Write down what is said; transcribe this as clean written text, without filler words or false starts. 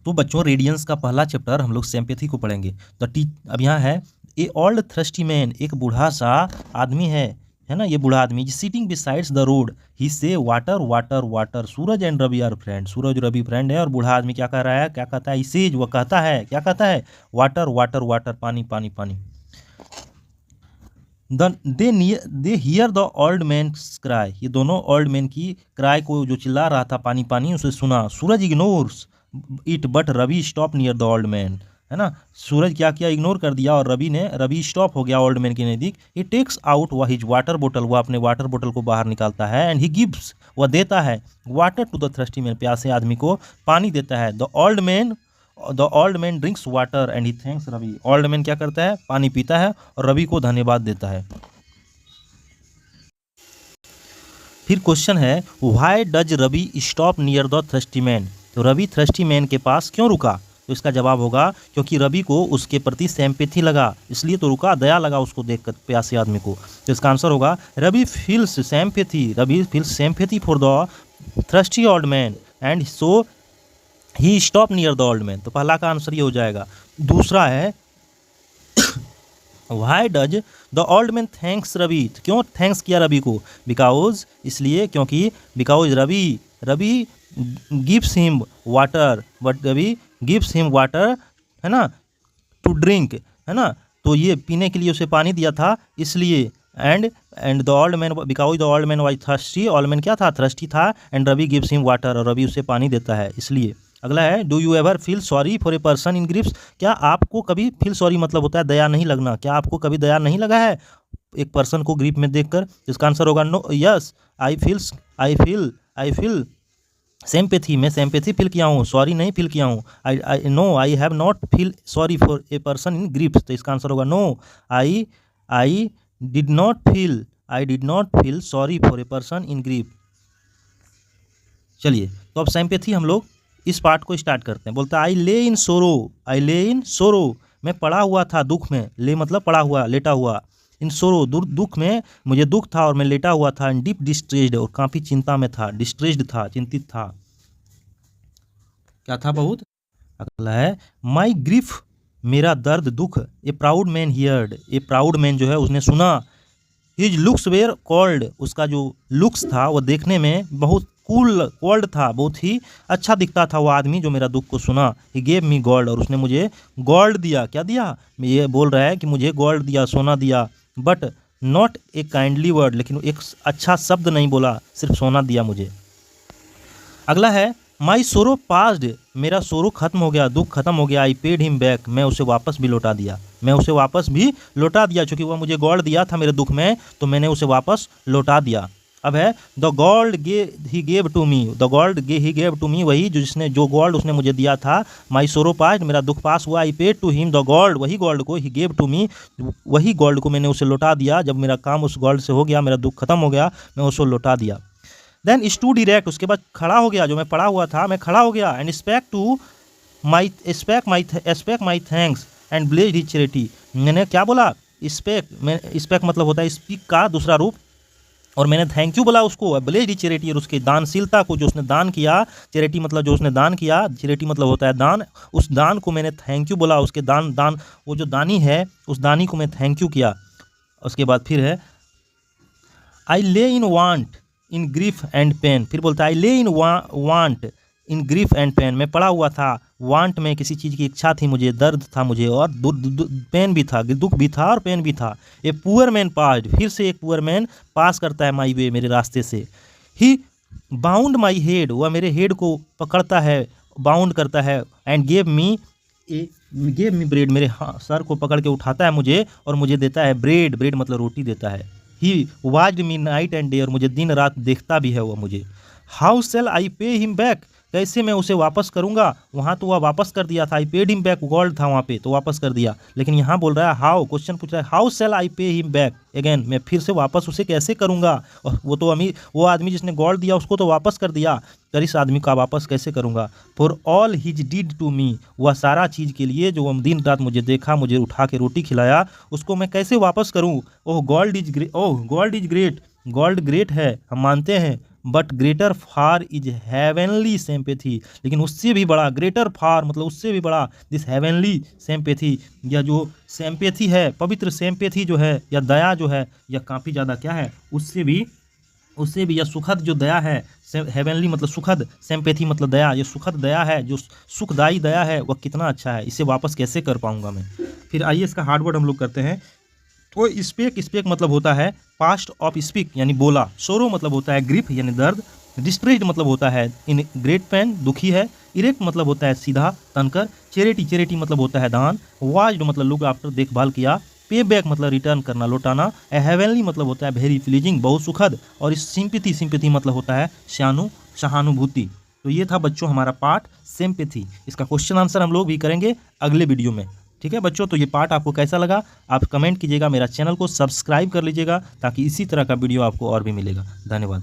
तो बच्चों रेडियंस का पहला चैप्टर हम लोग सिंपैथी को पढ़ेंगे। तो अब यहाँ है ए ओल्ड थ्रस्टी मैन, एक बूढ़ा सा आदमी है ना, ये बूढ़ा आदमी sitting besides the road, he say water water water, Suraj and Ravi are friend, Suraj Ravi friend है। और बूढ़ा आदमी क्या कह रहा है, क्या कहता है, इसेज, वो कहता है, क्या कहता है, वाटर वाटर वाटर, पानी पानी पानी। They hear the old man cry, ये दोनों ओल्ड मैन की क्राई को, जो चिल्ला रहा था पानी पानी, उसे सुना। Suraj ignores it but Ravi stop near the old man, है ना, सूरज क्या किया, इग्नोर कर दिया, और रवि स्टॉप हो गया ओल्ड मैन के नज़दीक। ही टेक्स आउट हिज वाटर बोतल, वह अपने वाटर बोतल को बाहर निकालता है। एंड ही गिव्स, वह देता है water to the thirsty man, प्यासे आदमी को पानी देता है। The old man drinks water and he thanks Ravi, old man क्या करता है, पानी पीता है और रवि को धन्यवाद देता है। फिर क्वेश्चन है why does Ravi stop near the thirsty man, तो रवि थ्रस्टी मैन के पास क्यों रुका, तो इसका जवाब होगा क्योंकि रवि को उसके प्रति सिंपैथी लगा, इसलिए तो रुका, दया लगा उसको देखकर प्यासे आदमी को। तो इसका आंसर होगा Ravi feels sympathy for the thirsty old man and so he stop near the old man, तो पहला का आंसर ये हो जाएगा। दूसरा है why does the old man thanks Ravi, क्यों थैंक्स किया रवि को, बिकॉज, इसलिए क्योंकि, because Ravi gives him water, but Ravi gives him water, है ना, टू ड्रिंक, है ना, तो ये पीने के लिए उसे पानी दिया था, इसलिए। And the old man, because the old man was thirsty, old man क्या था, थर्स्टी था, and Ravi gives him water, और रवि उसे पानी देता है, इसलिए। अगला है do you ever feel sorry for a person in griefs, क्या आपको कभी फील सॉरी मतलब होता है दया नहीं लगना, क्या आपको कभी दया नहीं लगा है एक पर्सन को ग्रीफ में देखकर, इसका आंसर होगा no, yes I feel sympathy, मैं सिंपैथी फील किया हूँ, सॉरी नहीं फील किया हूँ। I have not feel sorry for a person in griefs, तो इसका आंसर होगा no, I did not feel sorry for a person in grief. चलिए, तो अब सिंपैथी हम लोग इस पार्ट को स्टार्ट करते हैं। बोलता है आई ले इन सोरो, मैं पड़ा हुआ था दुख में, ले मतलब पड़ा हुआ, लेटा हुआ, इन सोरो दुख में, मुझे दुख था और मैं लेटा हुआ था, इन डीप डिस्ट्रेस्ड, और काफ़ी चिंता में था, डिस्ट्रेस्ड था, चिंतित था, क्या था, बहुत। अगला है माई ग्रीफ, मेरा दर्द दुख, ए प्राउड मैन हियर्ड, ए प्राउड मैन जो है उसने सुना, हिज लुक्स वेयर कॉल्ड, उसका जो लुक्स था वो देखने में बहुत कोल्ड था, बहुत ही अच्छा दिखता था वो आदमी जो मेरा दुख को सुना। ही गेव मी गोल्ड, और उसने मुझे गोल्ड दिया, क्या दिया, ये बोल रहा है कि मुझे गोल्ड दिया, सोना दिया, but not a kindly word, लेकिन एक अच्छा शब्द नहीं बोला, सिर्फ सोना दिया मुझे। अगला है माई सोरो पास्ड, मेरा सोरो खत्म हो गया, दुख खत्म हो गया, आई पेड हिम बैक, मैं उसे वापस भी लौटा दिया, क्योंकि वह मुझे गोल्ड दिया था मेरे दुख में, तो मैंने उसे वापस लौटा दिया। अब है the gold he gave to me, वही जो गोल्ड उसने मुझे दिया था, माई सोरो पास्ट, मेरा दुख पास हुआ, I paid to him the gold, वही गोल्ड को, ही गेव टू मी, वही गोल्ड को मैंने उसे लौटा दिया, जब मेरा काम उस गोल्ड से हो गया, मेरा दुख खत्म हो गया, मैं उसे लौटा दिया। देन स्टूड इरेक्ट, उसके बाद खड़ा हो गया, जो मैं पड़ा हुआ था मैं खड़ा हो गया, and spake my thanks and blessed his charity, मैंने क्या बोला, स्पेक मतलब होता है स्पीक का दूसरा रूप, और मैंने थैंक यू बोला उसको, ब्लेस्ड हिज चैरिटी, और उसके दानशीलता को जो उसने दान किया, चैरिटी मतलब जो उसने दान किया, चैरिटी मतलब होता है दान, उस दान को मैंने थैंक यू बोला, उसके दान वो जो दानी है उस दानी को मैं थैंक यू किया। उसके बाद फिर है I lay in want in grief and pain, फिर बोलता है I lay in want in grief and pain, मैं पड़ा हुआ था, वांट में किसी चीज़ की इच्छा थी मुझे, दर्द था मुझे, और पेन भी था, दुख भी था और पेन भी था। ए पुअर मैन पास्ड, फिर से एक पुअर मैन पास करता है माई वे, मेरे रास्ते से। ही बाउंड माई हेड, वह मेरे हेड को पकड़ता है, बाउंड करता है, एंड गेव मी ब्रेड, मेरे सर को पकड़ के उठाता है मुझे और मुझे देता है ब्रेड मतलब रोटी देता है। He watched me night and day, और मुझे दिन रात देखता भी है वो मुझे। How cell I pay him back, कैसे मैं उसे वापस करूंगा, वहाँ तो वह वापस कर दिया था, I paid him back, gold था वहाँ पे तो वापस कर दिया, लेकिन यहाँ बोल रहा है हाउ, क्वेश्चन पूछ रहा है how cell I pay him back again, मैं फिर से वापस उसे कैसे करूँगा, और वो आदमी जिसने गोल्ड दिया उसको तो वापस कर दिया, तो इस आदमी का वापस कैसे करूँगा। For all his did to me, वह सारा चीज़ के लिए जो दिन रात मुझे देखा, मुझे उठा के रोटी खिलाया, उसको मैं कैसे वापस करूँ। Oh God is great, gold great है, हम मानते हैं, but greater far is heavenly sympathy, लेकिन उससे भी बड़ा, ग्रेटर फार मतलब उससे भी बड़ा, दिस हेवनली सिंपैथी, या जो सिंपैथी है, पवित्र सिंपैथी जो है, या दया जो है, यह काफ़ी ज़्यादा क्या है, उससे भी यह सुखद जो दया है, हेवनली मतलब सुखद, सिंपैथी मतलब दया, ये सुखद दया है, जो सुखदाई दया है, वह कितना अच्छा है, इसे वापस कैसे कर पाऊंगा मैं। फिर आइए इसका हार्ड वर्ड हम लोग करते हैं। तो स्पेक मतलब होता है पास्ट ऑफ स्पीक यानी बोला, सोरो मतलब होता है ग्रीफ यानी दर्द, डिस्ट्रेस्ड मतलब होता है इन ग्रेट पेन दुखी है, इरेक्ट मतलब होता है सीधा तनकर, चैरिटी मतलब होता है दान, वाज्ड मतलब लुक आफ्टर देखभाल किया, पे बैक मतलब रिटर्न करना लौटाना, हेवनली मतलब होता है वेरी प्लीजिंग बहुत सुखद, और इस सिंपैथी मतलब होता है सहानुभूति। तो ये था बच्चों हमारा पार्ट सिंपैथी। इसका क्वेश्चन आंसर हम लोग भी करेंगे अगले वीडियो में। ठीक है बच्चों, तो ये पार्ट आपको कैसा लगा आप कमेंट कीजिएगा, मेरा चैनल को सब्सक्राइब कर लीजिएगा ताकि इसी तरह का वीडियो आपको और भी मिलेगा। धन्यवाद।